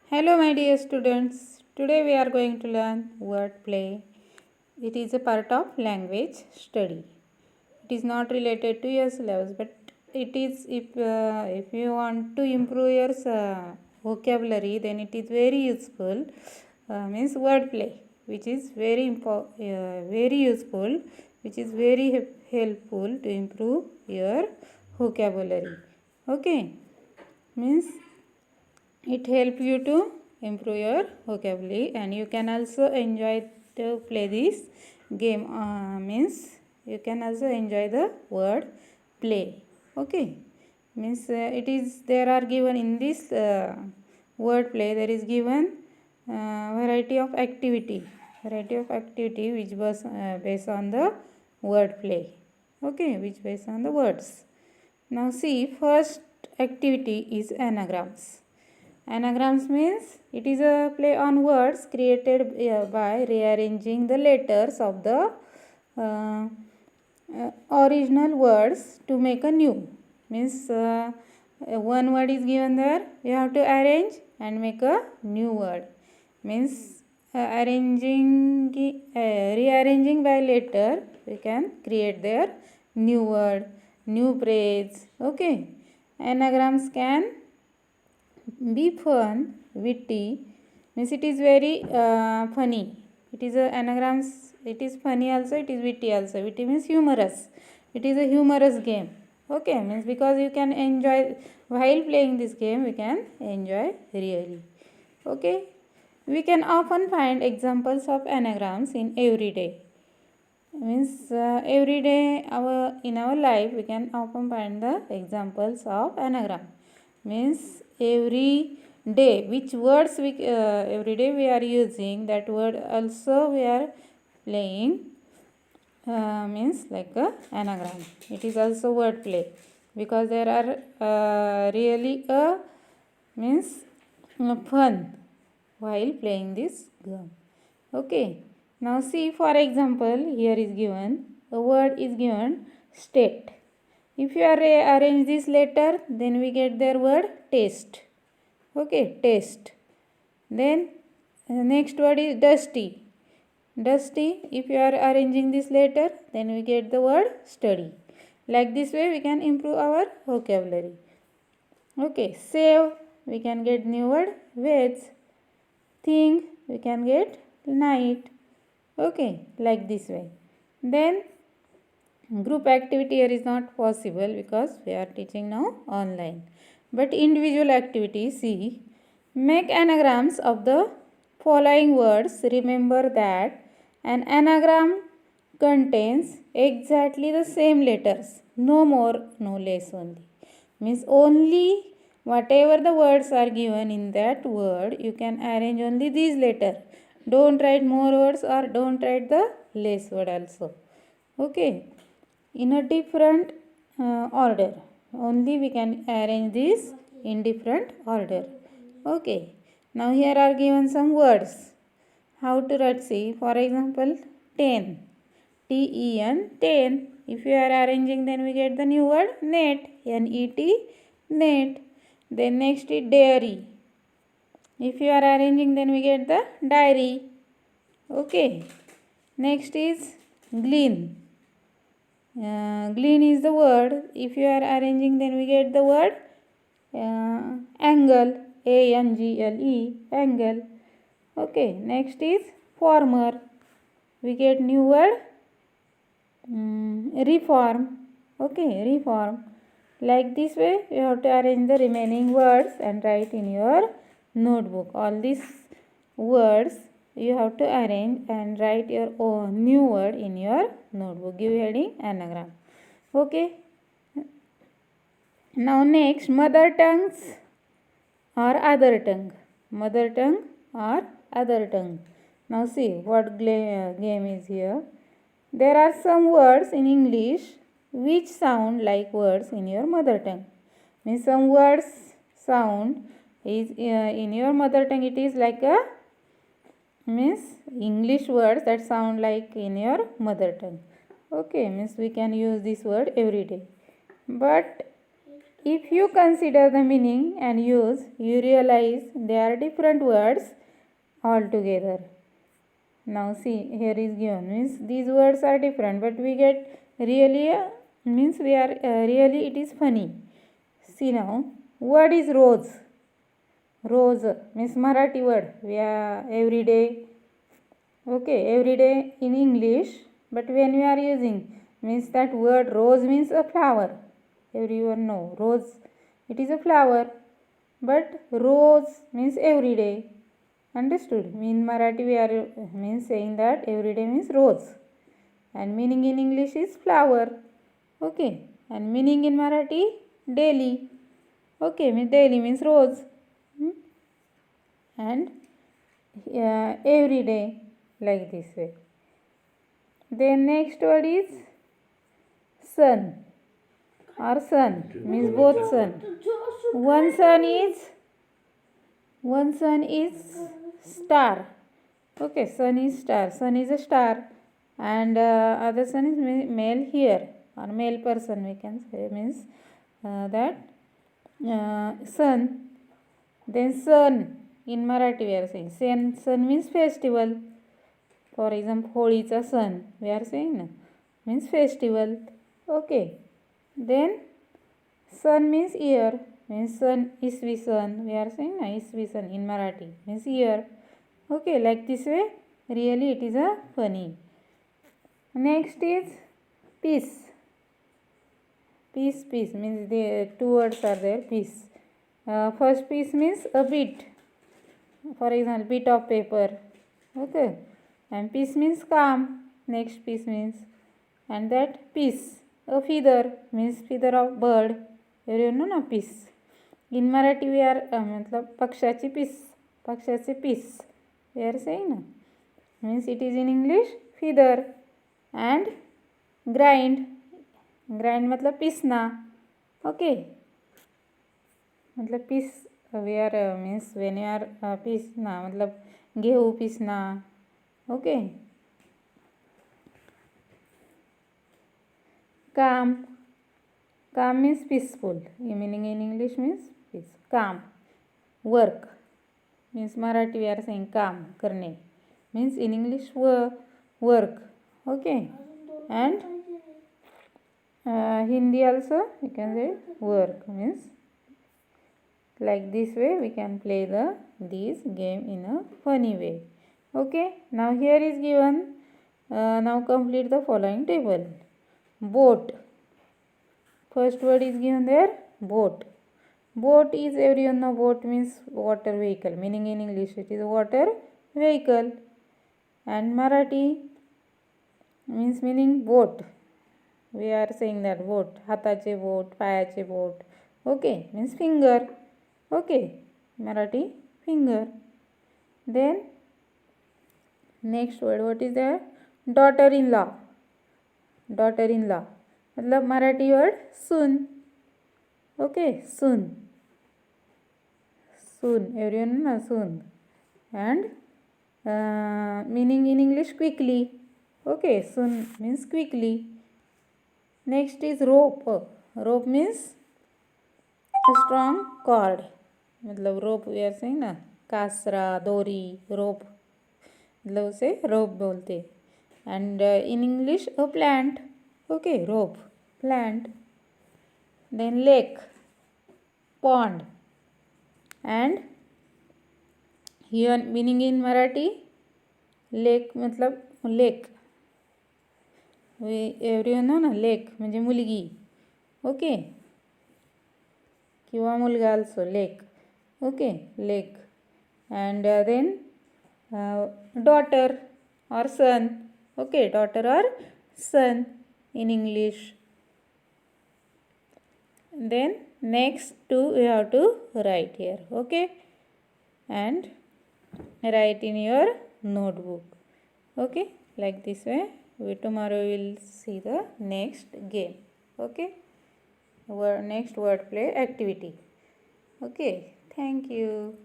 Hello, my dear students. Today we are going to learn word play. It is a part of language study. It is not related to your syllabus, but it is if you want to improve your vocabulary, then it is very useful. Means word play, which is very useful, which is very helpful to improve your vocabulary. Okay, means it helps you to improve your vocabulary, and you can also enjoy to play this game. Means you can also enjoy the word play. Okay, means it is there are given in this word play, there is given variety of activity which was based on the word play. Okay, which based on the words. Now see, first activity is anagrams. Anagrams means it is a play on words created by rearranging the letters of the uh, original words to make a new. Means one word is given there, you have to arrange and make a new word. Means rearranging by letter, we can create their new word, new phrase. Okay, anagrams can be fun, witty, means it is very funny. It is a anagrams, it is funny also, it is witty also. Witty means humorous. It is a humorous game. Okay, means because you can enjoy while playing this game, we can enjoy really. Okay, we can often find examples of anagrams in everyday. Means every day in our life we can often find the examples of anagram. Means every day which words every day we are using, that word also we are playing, means like a anagram. It is also word play, because there are really a means fun while playing this game. Okay, now see, for example, here is given a word is given state. If you arrange this letter, then we get their word taste. Okay, taste. Then next word is dusty. Dusty, if you are arranging this letter, then we get the word study. Like this way we can improve our vocabulary. Okay, save, we can get new word veg. Think, we can get night. Okay, like this way. Then group activity here is not possible because we are teaching now online. But individual activity, see, make anagrams of the following words. Remember that an anagram contains exactly the same letters, no more, no less only. Means only whatever the words are given in that word, you can arrange only these letters. Don't write more words or don't write the less word also. Okay, in a different order. Only we can arrange this in different order. Okay, now here are given some words. How to write? See, for example, 10. Ten, 10. If you are arranging, then we get the new word net. Net, net. Then next is dairy. If you are arranging, then we get the diary. Okay. Next is glean. Glean is the word. If you are arranging, then we get the word angle. Angle. Angle. Okay. Next is farmer. We get new word reform. Okay, reform. Like this way, you have to arrange the remaining words and write in your notebook. All these words you have to arrange and write your own new word in your notebook. Give heading anagram. Okay. Now next, mother tongues or other tongue. Mother tongue or other tongue. Now see what game is here. There are some words in English which sound like words in your mother tongue. Means some words sound is in your mother tongue, it is like a means English words that sound like in your mother tongue. Okay, means we can use this word every day. But If you consider the meaning and use, you realize they are different words altogether. Now see, here is given, means these words are different, but we get really, means we are, really it is funny. See now, word is rose. Rose means Marathi word. We are everyday, okay, everyday in English, but when we are using, means that word rose means a flower. Everyone know rose, it is a flower, but rose means everyday. Understood? In Marathi we are means saying that everyday means rose, and meaning in English is flower. Okay, and meaning in Marathi daily. Okay, means daily means rose. And every day, like this way. Then next word is sun or sun, means both sun. One sun is star. Okay, sun is star. Sun is a star, and other sun is male here, or male person we can say, means that sun. Then sun in Marathi we are saying sun means festival. For example, Holicha sun we are saying na, means festival. Okay. Then sun means year, means sun isvi sun we are saying na, isvi sun in Marathi means year. Okay, like this way. Really it is a funny. Next is peace. Peace means the two words are there. Peace. First piece means a bit. For example, bit of paper. Okay. And piece means calm. Next piece means, and that piece, a feather means feather of bird. Everyone know na piece. In Marathi we are मतलब पक्षाची piece. पक्षाचे piece. We are saying na. Means it is in English feather. And grind. Grind मतलब पिसना. Okay. मतलब पीस we are means when you are पिसना मतलब गेहूँ पिसना. Okay. Calm means peaceful. Meaning in English means peace. Calm. Work means Marathi we are saying काम करणे, means in English work. Okay. And Hindi also we can say work, means like this way we can play this game in a funny way. Okay. Now here is given. Now complete the following table. Boat. First word is given there, boat. Boat is, everyone know, boat means water vehicle. Meaning in English it is water vehicle. And Marathi means meaning boat. We are saying that boat. हाताचे boat, पायाचे boat. Okay, means finger. Okay, Marathi finger. Then next word, what is there? Daughter-in-law. Daughter-in-law मतलब Marathi word soon. Okay, soon. Soon, everyone know soon. And meaning in English quickly. Okay, soon means quickly. Next is rope. Rope means a strong cord. मतलब rope we are saying ना, कासरा, दोरी, rope. मतलब उसे rope बोलते. And in English a plant. Okay, rope, plant. Then lake, pond. And here meaning in Marathi lake मतलब lake. everyone know ना, lake म्हणजे मुलगी. ओके, किंवा मुलगा also lake. Okay, lake. And then daughter or son. Okay, daughter or son in English. Then next two you have to write here. Okay, and write in your notebook. Okay, like this way. Tomorrow we will see the next game. Okay, next word play activity. Okay, thank you.